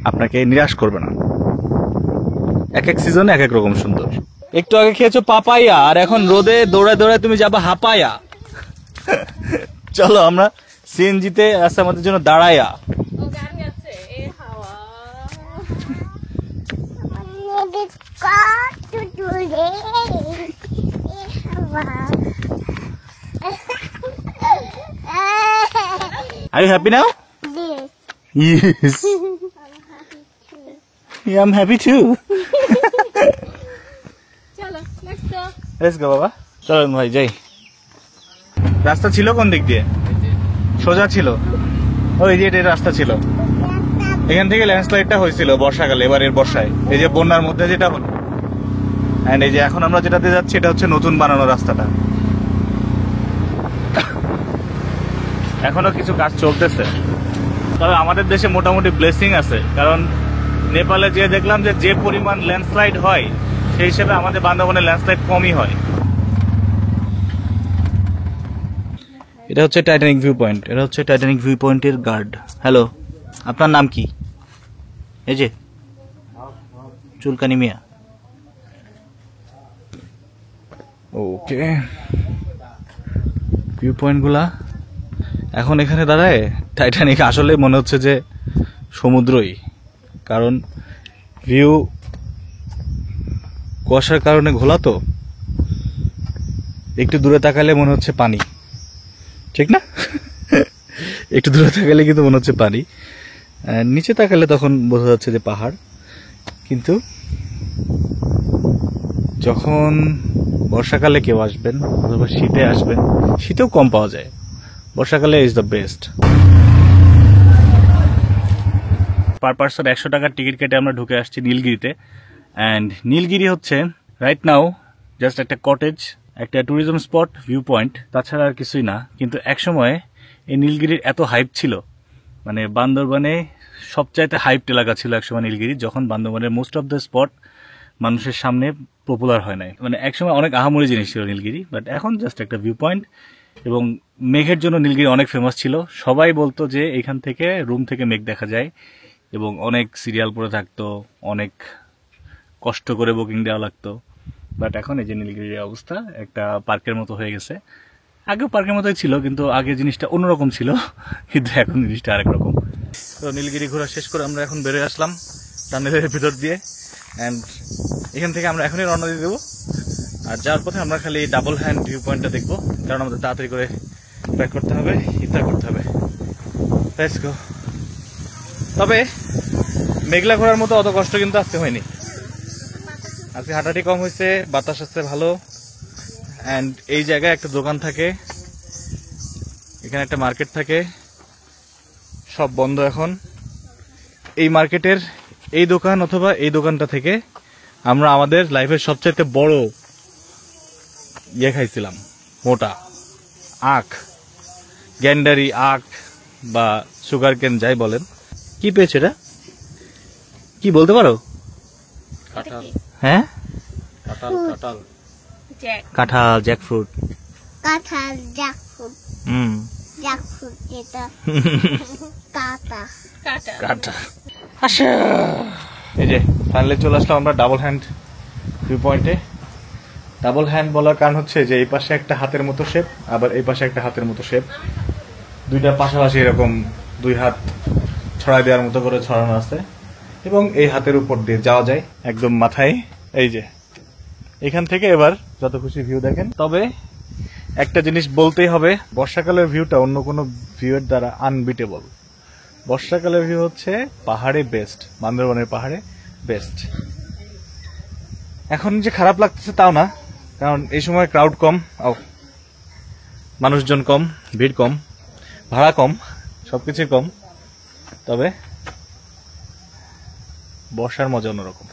আপনাকে নিরাশ করবে না, এক এক সিজনে এক এক রকম সুন্দর। একটু আগে খেয়েছো পাপাইয়া, আর এখন রোদে দৌড়ায় দৌড়ায় তুমি যাবা হাপায়া। চলো আমরা সিএনজিতে আছে আমাদের জন্য দাঁড়ায়া। Are you happy now? Yes. Yeah, I'm happy too. চলো লেটস গো। Let's go বাবা, চলো ভাই যাই। রাস্তা ছিল কোন দিক দিয়ে? সোজা ছিল, ওই যে এটা রাস্তা ছিল। এখান থেকে ল্যান্ডস্লাইডটা হয়েছিল বর্ষাকালে, এবারের বর্ষায়, এই যে বন্যার মধ্যে যেটা হলো। এন্ড এই যে এখন আমরা যেটাতে যাচ্ছি এটা হচ্ছে নতুন বানানো রাস্তাটা। এখনো কিছু কাজ চলতেছে, তবে আমাদের দেশে মোটামুটি ব্লেসিং আছে, কারণ নেপালে যে দেখলাম যে পরিমাণ ল্যান্ডস্লাইড হয় সেই হিসেবে আমাদের বান্দরবনে ল্যান্ডস্লাইড কমই হয়। এটা হচ্ছে টাইটানিক ভিউ পয়েন্ট, এটা হচ্ছে টাইটানিক ভিউ পয়েন্টের গার্ড। হ্যালো, আপনার নাম কি? এই যে চুলকানি মিয়া। ওকে, ভিউ পয়েন্ট গুলা এখন এখানে দাঁড়ায় টাইটানিক আসলে মনে হচ্ছে যে সমুদ্রই, কারণ ভিউ কুয়াশার কারণে ঘোলা তো, একটু দূরে তাকালে মনে হচ্ছে পানি, ঠিক না? একটু দূরে তাকালে কিন্তু মনে হচ্ছে পানি, নিচে তাকালে তখন বোঝা যাচ্ছে যে পাহাড়। কিন্তু যখন বর্ষাকালে কেউ আসবেন অথবা শীতে আসবেন, শীতেও কম পাওয়া যায়, বর্ষাকালে is the best. Per person 100 টাকার টিকিট কেটে আমরা ঢুকে আসছি নীলগিরিতে। অ্যান্ড নীলগিরি হচ্ছে রাইট নাও জাস্ট একটা কটেজ, একটা ট্যুরিজম স্পট, ভিউ পয়েন্ট, তাছাড়া আর কিছুই না। কিন্তু একসময় এই নীলগিরির এত হাইপ ছিল, মানে বান্দরবানে সবচাইতে হাইপড এলাকা ছিল একসময় নীলগিরি, যখন বান্দরবানের মোস্ট অফ দ্য স্পট মানুষের সামনে পপুলার হয় নাই। মানে একসময় অনেক আহামরি জিনিস ছিল নীলগিরি, বাট এখন জাস্ট একটা ভিউ পয়েন্ট। এবং মেঘের জন্য নীলগিরি অনেক ফেমাস ছিল, সবাই বলতো যে এখান থেকে রুম থেকে মেঘ দেখা যায়, এবং অনেক সিরিয়াল পড়ে থাকতো, অনেক কষ্ট করে বুকিং দেওয়া লাগতো। বাট এখন এই যে নীলগিরির অবস্থা একটা পার্কের মতো হয়ে গেছে। আগেও পার্কের মতোই ছিল, কিন্তু আগে জিনিসটা অন্যরকম ছিল, কিন্তু এখন জিনিসটা আরেক রকম। তো নীলগিরি ঘোরা শেষ করে আমরা এখন বেরোয় আসলাম টানেলের ভিতর দিয়ে। অ্যান্ড এখান থেকে আমরা এখনই রওনা দিয়ে দেবো। আর যাওয়ার পথে আমরা খালি ডাবল হ্যান্ড ভিউ পয়েন্টটা দেখবো, কারণ আমাদের তাড়াতাড়ি করে ব্যাক করতে হবে, ইফতার করতে হবে। Let's go. তবে মেঘলা ঘোরার মতো অত কষ্ট কিন্তু আসতে হয়নি, আজকে হাঁটাহাঁটি কম হয়েছে, বাতাস আসছে ভালো। অ্যান্ড এই জায়গায় একটা দোকান থাকে, এখানে একটা মার্কেট থাকে, সব বন্ধ এখন। এই মার্কেটের এই দোকান অথবা এই দোকানটা থেকে আমরা আমাদের লাইফের সবচাইতে বড় ইয়ে খাইছিলাম, মোটা আখ, গ্যান্ডারি আখ বা সুগার কেন যাই বলেন। কি পেয়েছে এটা, কি বলতে পারো? কাঁঠাল, হ্যাঁ, কাঁঠাল, কাঁঠাল, কাঁঠাল, জ্যাকফ্রুট। কাঁঠাল, জ্যাকফ্রুট, হুম, জ্যাকফ্রুট এটা কাঁটা। কাঁটা। আচ্ছা, এই যে ফাইনালি চলে আসলাম আমরা ডাবল হ্যান্ড ভিউ পয়েন্টে। ডাবল হ্যান্ড বলার কারণ হচ্ছে যে এই পাশে একটা হাতের মতো শেপ, আবার এই পাশে একটা হাতের মতো শেপ, দুইটা পাশাপাশি এরকম দুই হাত ছড়াই দেওয়ার মতো করে ছড়ানো আছে, এবং এই হাতের উপর দিয়ে যাওয়া যায় একদম মাথায়। এই যে এখান থেকে এবার যত খুশি ভিউ দেখেন। তবে একটা জিনিস বলতেই হবে, বর্ষাকালের ভিউটা অন্য কোনো ভিউয়ের দ্বারা আনবিটেবল। বর্ষাকালের ভিউ হচ্ছে পাহাড়ে বেস্ট, বান্দরবনের পাহাড়ে বেস্ট। এখন যে খারাপ লাগতেছে তাও না, কারণ এই সময় ক্রাউড কম, মানুষজন কম, ভিড় কম, ভাড়া কম, সবকিছুই কম। তবে বর্ষার মজা অন্যরকম।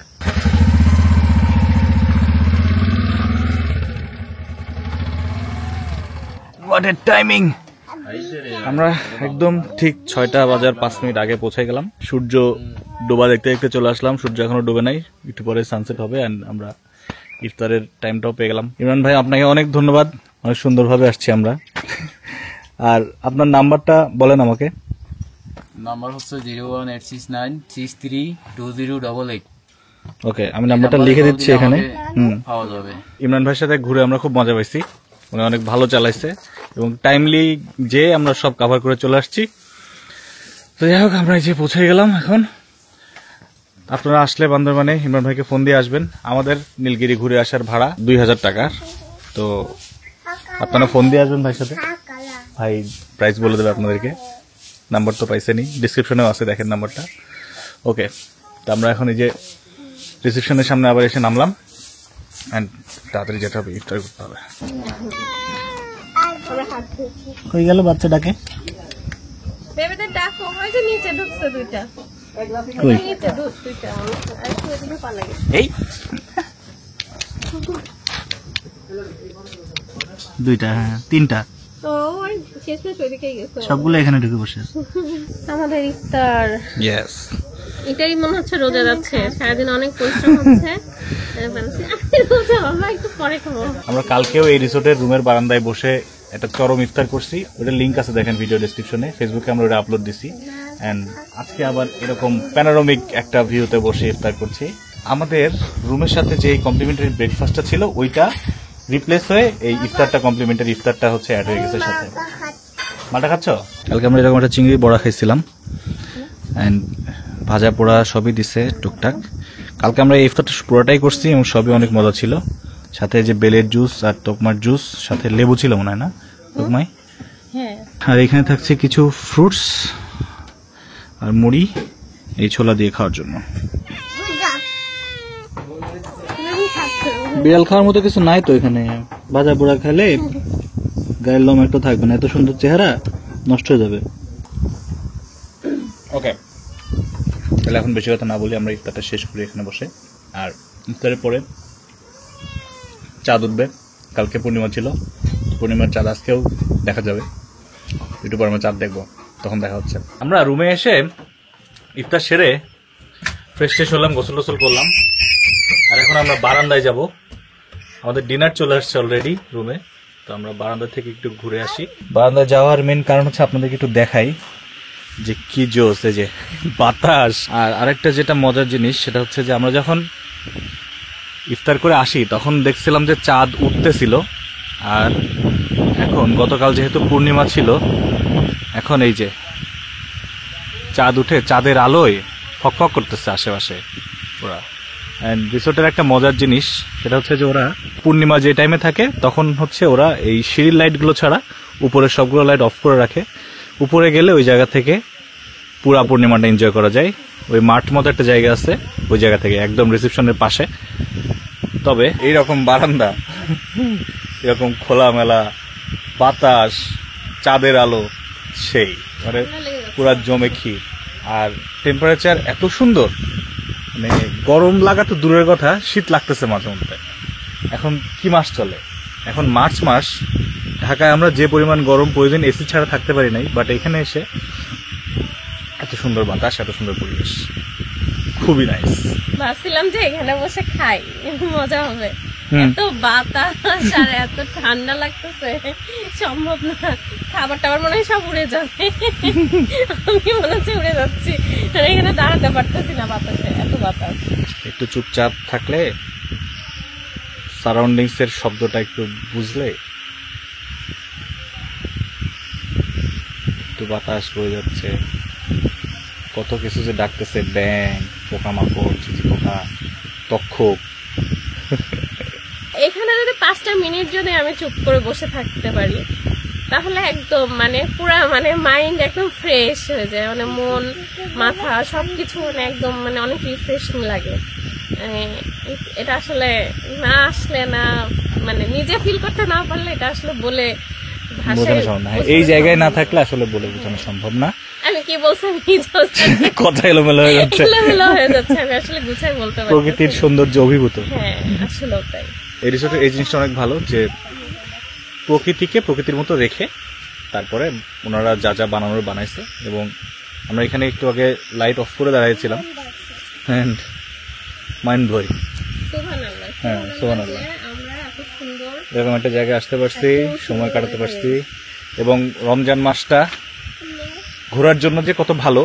What a timing! আমরা একদম ঠিক 6টা বাজার 5 মিনিট আগে পৌঁছে গেলাম। সূর্য ডোবা দেখতে দেখতে চলে আসলাম, সূর্য এখনো ডোবে নাই, একটু পরে সানসেট হবে। এন্ড আমরা ইফতারের টাইমটাও পেয়ে গেলাম। ইমরান ভাই, আপনাকে অনেক ধন্যবাদ, অনেক সুন্দরভাবে আসছি আমরা। আর আপনার নাম্বারটা বলেন আমাকে। নাম্বার হচ্ছে 01869632088। ওকে, আমি নাম্বারটা লিখে দিচ্ছি এখানে। পাওয়া যাবে। ইমরান ভাইয়ের সাথে ঘুরে আমরা খুব মজা পাইছি, উনি অনেক ভালো চালাইছে এবং টাইমলি যে আমরা সব কভার করে চলে আসছি। তো যাই হোক, আমরা এই যে পৌঁছে গেলাম। এখন আপনারা আসলে বান্দরবানে ইমরান ভাইকে ফোন দিয়ে আসবেন। আমাদের নীলগিরি ঘুরে আসার ভাড়া 2000 টাকা। তো আপনারা ফোন দিয়ে আসবেন ভাইয়ের সাথে, ভাই প্রাইস বলে দেবে আপনাদেরকে। নাম্বার তো পাইছেনি, ডিসক্রিপশনেও আছে, দেখেন নাম্বারটা। ওকে, তো আমরা এখন এই যে রিসেপশনের সামনে আবার এসে নামলাম। এন্ড তাড়াতাড়ি যেতে হবে, ইফতার করতে হবে। কই গেল বাচ্চাটাকে? বেবিদের ডাকো, ওই যে নিচে ঢুকছে দুইটা, কই? নিচে ঢুক দুইটা, আর একটু এদিকে পালা গেছে। এই 2টা, হ্যাঁ 3টা, তো ওই শেষমেশ ওইদিকেই গেছে। সবগুলো এখানে ঢুকে বসে আছে। আমাদের ইফতার ইয়েস, এটাই মনে হচ্ছে রোজা যাচ্ছে, সারাদিন অনেক পরিশ্রম হচ্ছে। রোজা আমরা একটু পরে খাবো। আমরা কালকেও এই রিসোর্টের রুমের বারান্দায় বসে একটা চরম ইফতার করছি, ওটার লিংক আছে দেখেন ভিডিও ডেসক্রিপশনে, ফেসবুকে আমরা ওটা আপলোড দিছি। এন্ড আজকে আবার এরকম প্যানোরামিক একটা ভিউতে বসে ইফতার করছি। আমাদের রুমের সাথে যে কমপ্লিমেন্টারি ব্রেকফাস্টটা ছিল ওইটা রিপ্লেস হয়ে এই ইফতারটা কমপ্লিমেন্টারি ইফতারটা হচ্ছে অ্যাড হয়ে গেছে সাথে। মালটা খাচ্ছ? কালকে আমরা এরকম একটা চিংড়ি বড়া খাইছিলাম এন্ড ভাজা পোড়া সবই দিছে টুকটাক। কালকে আমরা এই ইফতারটা পুরোটাই করছি এবং সবই অনেক মজা ছিল। সাথে যে বেলের জুস আর তোকমার জুস, সাথে লেবু ছিল মনে হয় না তোকমাই? হ্যাঁ। আর এখানে থাকছে কিছু ফ্রুটস আর মুড়ি এই ছোলা দিয়ে খাওয়ার জন্য। বিড়াল খাওয়ার মতো কিছু নাই তো এখানে, ভাজা পোড়া খেলে গায়ের লোম একটা থাকবে না, এত সুন্দর চেহারা নষ্ট হয়ে যাবে। ওকে, তাহলে এখন বেশি কথা না বলি, আমরা ইফতারটা শেষ করি এখানে বসে। আর ইফতারের পরে চাঁদ উঠবে, কালকে পূর্ণিমা ছিল, পূর্ণিমার চাঁদ আজকেও দেখা যাবে, একটু পর আমরা চাঁদ দেখবো, তখন দেখা হচ্ছে। আমরা রুমে এসে ইফতার সেরে ফ্রেশ ট্রেশ হলাম, গোসল টোসল করলাম, আর এখন আমরা বারান্দায় যাব। আমাদের ডিনার চলে আসছে অলরেডি রুমে, তো আমরা বারান্দা থেকে একটু ঘুরে আসি। বারান্দায় যাওয়ার মেন কারণ হচ্ছে আপনাদেরকে একটু দেখাই যে কি জোস, এই যে বাতাস। আর আরেকটা যেটা মজার জিনিস সেটা হচ্ছে যে আমরা যখন ইফতার করে আসি তখন দেখছিলাম যে চাঁদ উঠতেছিল, আর এখন গতকাল যেহেতু পূর্ণিমা ছিল, এখন এই যে চাঁদ উঠে চাঁদের আলোয় ফকফক করতেছে আশেপাশে ওরা। রিসোর্টের একটা মজার জিনিস সেটা হচ্ছে যে ওরা পূর্ণিমা যে টাইমে থাকে তখন হচ্ছে ওরা এই সিঁড়ির লাইটগুলো ছাড়া উপরের সবগুলো লাইট অফ করে রাখে। উপরে গেলে ওই জায়গা থেকে পুরা পূর্ণিমাটা এনজয় করা যায়। ওই মাঠ মতো একটা জায়গা আছে, ওই জায়গা থেকে একদম রিসেপশনের পাশে। তবে এইরকম বারান্দা, এরকম খোলামেলা বাতাস, চাঁদের আলো, সেই মানে পুরা জমে ক্ষীর। আর টেম্পারেচার এত সুন্দর, মানে গরম লাগা তো দূরের কথা, শীত লাগতেছে মাঝে মধ্যে। এখন কি মাস চলে? এখন মার্চ মাস। ঢাকায় আমরা যে পরিমাণ গরম প্রয়োজন এসি ছাড়া থাকতে পারি নাই, বাট এখানে এসে এত সুন্দর বাতাস, এত সুন্দর পরিবেশ, খুবই নাইস। ভাবছিলাম যে এখানে বসে খাই, মজা হবে। এত বাতাস আর এত ঠান্ডা লাগতেছে, সম্ভব না। খাবার টাবার মনে হয় সব উড়ে যাবে, আমি মনে হচ্ছে উড়ে যাচ্ছি। এখানে দাঁড়াতে পারতেছি না বাতাসে, এত বাতাস। একটু চুপচাপ থাকলে, সারাউন্ডিংস এর শব্দটা একটু বুঝলে, একটু বাতাস বয়ে যাচ্ছে, কত কিছু যে ডাকতেছে, ব্যাং, পোকামাকড়, চিচি পোকা, তক্ষক। এখানে যদি 5টা মিনিট যদি আমি চুপ করে বসে থাকতে পারি তাহলে একদম মানে পুরা মানে মাইন্ড একদম ফ্রেশ হয়ে যায়, মানে মন মাথা সবকিছু মানে একদম মানে অনেক রিফ্রেশিং লাগে। এটা আসলে না আসলে না, মানে নিজে ফিল করতে না পারলে এটা আসলে বলে বোঝানো সম্ভব না। এই জায়গায় না থাকলে আসলে বলে বোঝানো সম্ভব না। আমি কি বলছি কথা এলোমেলো হয়ে যাচ্ছে, এলোমেলো হয়ে যাচ্ছে, আমি আসলে গুছাই বলতে পারি। প্রকৃতির সৌন্দর্য অভিভূত। হ্যাঁ আসলে তাই। এই রিসোর্টের এই জিনিসটা অনেক ভালো যে প্রকৃতিকে প্রকৃতির মতো রেখে তারপরে ওনারা যা যা বানানোর বানাইছে। এবং আমরা এখানে একটু আগে লাইট অফ করে দাঁড়িয়েছিলাম, এন্ড মাইন্ড ব্লোয়িং। হ্যাঁ, সুবহানাল্লাহ। আমরা এত সুন্দর এরকম একটা জায়গায় আসতে পারছি, সময় কাটাতে পারছি, এবং রমজান মাসটা ঘোরার জন্য যে কত ভালো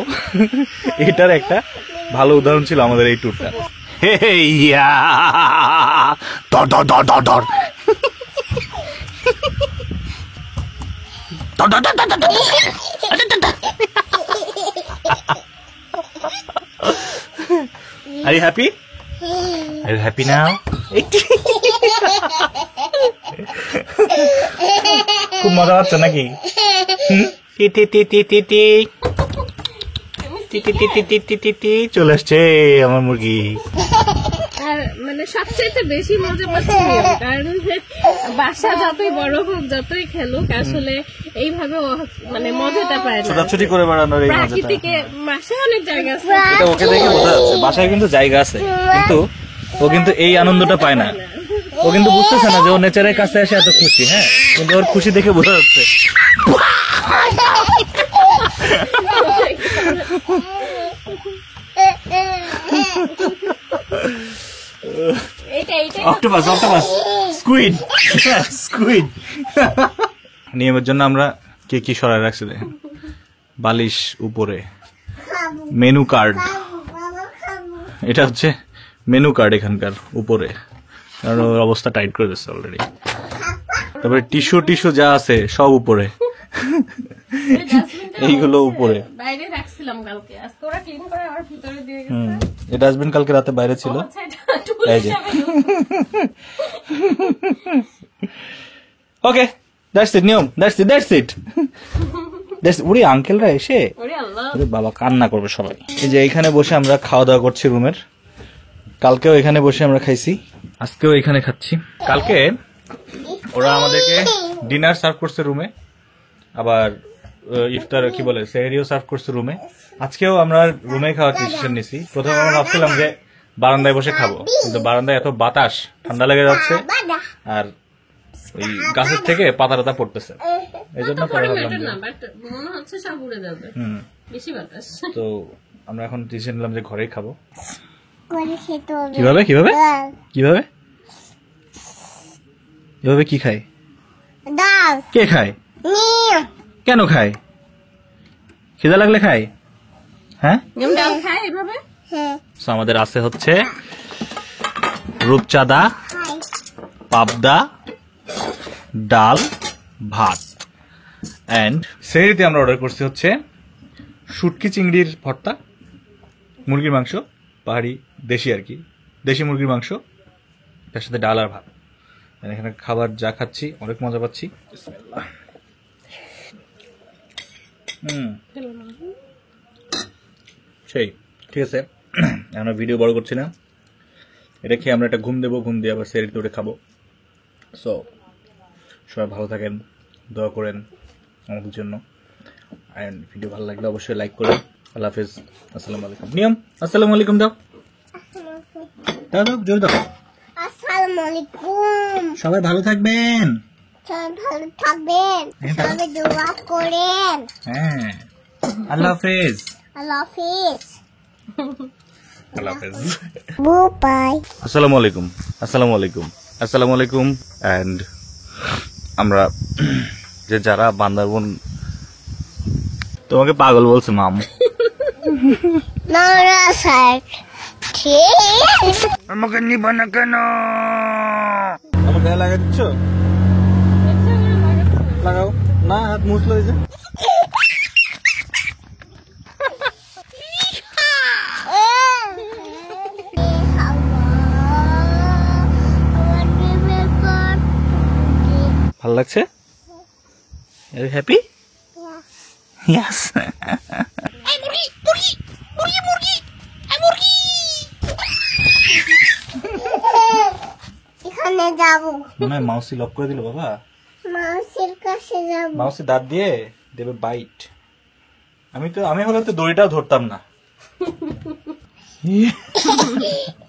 এটার একটা ভালো উদাহরণ ছিল আমাদের এই ট্যুরটা। Are you happy? Are you happy now? খুব মজা হচ্ছে নাকি? চলে আসছে আমার মুরগি। আর মানে সবচেয়ে বেশি মজা পাচ্ছি কারণ বাসা যতই বড় হোক যতই খেলুক আসলে এইভাবে মানে মজাটা পায় না। ছোটাছুটি করে বেড়ানোর এই মজাটা, প্রাকৃতিকে মাসে অনেক জায়গা আছে, এটা ওকে দেখে বোঝা যাচ্ছে। বাসায় কিন্তু জায়গা আছে, কিন্তু ও কিন্তু এই আনন্দটা পায় না। ও কিন্তু বুঝতেছে না যে ও নেচারের কাছে এসে এত খুশি, হ্যাঁ, কিন্তু ওর খুশি দেখে বোঝা যাচ্ছে। Octopus, octopus, squid, squid. নিয়মের জন্য আমরা কে কি সরাই রাখছি দেখেন। বালিশ উপরে, মেনু কার্ড, এটা হচ্ছে মেনু কার্ড এখানকার উপরে, কারণ ওর অবস্থা টাইট করে দিচ্ছে অলরেডি। তারপরে টিস্যু টিস্যু যা আছে সব উপরে, এইগুলো উপরে। বাইরে রাখছিলাম কালকে, আজকে ওরা ক্লিন করে আমার ভিতরে দিয়ে গেছে। এই ডাস্টবিন কালকে রাতে বাইরে ছিল। এই যে ওকে, দ্যাটস ইট, নিয়ম, that's it, that's it, that's. ওরে আঙ্কেলরা এসে, ওরে আল্লাহ, ওরে বাবা, কান্না করবে সবাই। এই যে এইখানে বসে আমরা খাওয়া দাওয়া করছি রুমের। কালকেও এখানে বসে আমরা খাইছি, আজকেও এখানে খাচ্ছি। কালকে ওরা আমাদেরকে ডিনার সার্ভ করছে রুমে, আবার ইফতার কি বলে সেহরিও সার্ভ করছে রুমে। আজকেও আমরা রুমে খাওয়ার ডিসিশন নিছি। প্রথমে আমরা ভাবছিলাম যে বারান্দায় বসে খাবো, কিন্তু বারান্দায় এত বাতাস, ঠান্ডা লেগে যাচ্ছে, আর ওই গাছের থেকে পাতা টাতা পড়তেছে, এই জন্য পরে ভাবলাম যে মনে হচ্ছে সব উড়ে যাবে, বেশি বাতাস। তো আমরা এখন ডিসিশন নিলাম যে ঘরেই খাবো। কিভাবে কিভাবে কিভাবে কিভাবে এভাবে কি খায়? ডাল কে খায়? নিম কেন খায়? খিদা লাগলে খায়? হ্যাঁ, ডাল খায় এভাবে। হ্যাঁ So, আমাদের আছে হচ্ছে রূপচাঁদা, পাবদা, ডাল, ভাত, এন্ড সেহরিতে আমরা অর্ডার করছি হচ্ছে শুটকি চিংড়ির ভর্তা, মুরগির মাংস, পাহাড়ি দেশি আর কি, দেশি মুরগির মাংস, তার সাথে ডাল আর ভাত। And এখানে খাবার যা খাচ্ছি অনেক মজা পাচ্ছি। সেই ঠিক আছে, আমরা ভিডিও বড় করছি না, এটা খেয়ে আমরা একটা ঘুম দেবো, ঘুম দিয়ে আবার সেরিতে উঠে খাবো। সো সবাই ভালো থাকেন, দোয়া করেন আমাদের জন্য, আর ভিডিও ভালো লাগলে অবশ্যই লাইক করুন। আল্লাহ হাফেজ, আসসালামু আলাইকুম। নিয়ম, আসসালামু আলাইকুম দাও, দাও দাও, জোর দাও। আসসালামু আলাইকুম। সবাই ভালো থাকবেন, সবাই ভালো থাকবেন, সবাই দোয়া করেন। হ্যাঁ, আল্লাহ হাফেজ, আল্লাহ হাফেজ। আল্লাহ হাফেজ। বাই। আসসালামু আলাইকুম, আসসালামু আলাইকুম, আসসালামু আলাইকুম। অ্যান্ড আমরা যে যারা বান্দরবন, তোমাকে পাগল বলছে মাম, নরা সাইড ঠিক আমাকে নিবা না কেন? আমার গায়ে লাগা দিচ্ছ, লাগাও না, হাত মুছলো এই যে। ভালো লাগছে? Are you happy? Yes. এখানে যাব, মনে হয় মাউসি লক করে দিল বাবা। মাসির কাছে যাব। মাউসি দাঁত দিয়ে দেবে বাইট। আমি হলে তো দড়িটাও ধরতাম না।